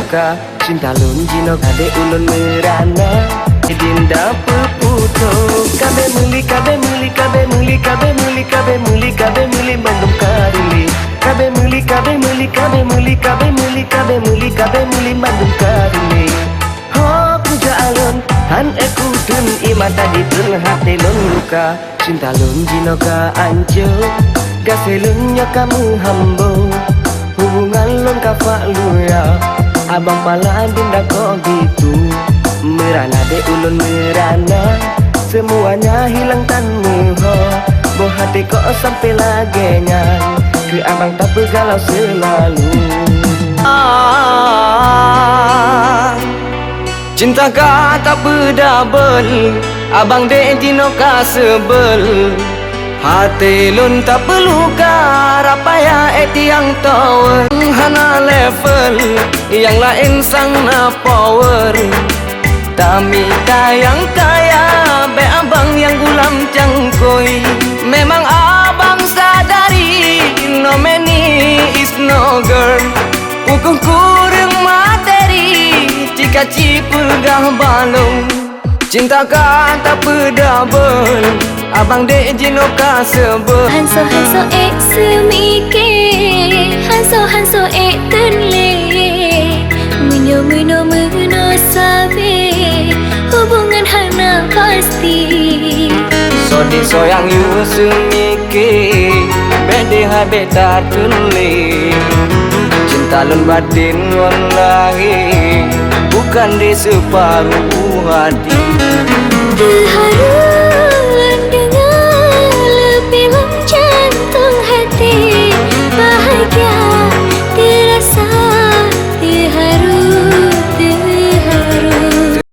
jinoka cinta lun jinoka de ulun merana dinda peputo kabe muli kabe muli kabe muli kabe muli kabe muli kabe muli bandung karili kabe muli kabe muli kabe muli kabe muli kabe muli kabe muli bandung karili ho puja alun han ekudun imata ditun hati lun luka cinta lun jinoka anjo gaselun kamu hambo hubungan lun kafa luya abang pala dinda kok gitu merana de ulun merana semuanya hilang tanmu ho boh hati kok sampai lagenya ke abang tak bergalau selalu cinta ka tak berdabel abang de jinoka sebel hati lun tak perlu karapaya yang tower hana level yang lain sang na power Tami yang kaya be abang yang gulam cangkoi memang abang sadari no many is no girl ukung kurang materi jika cipul gah balong cinta ka tak berdabel abang de jinoka sebel hanso semike hanso tenle Mino sabe hubungan hana pasti Sodi soyang yu semike bede habe tak tunle cinta lun batin wallahi bukan di separuh hati terharu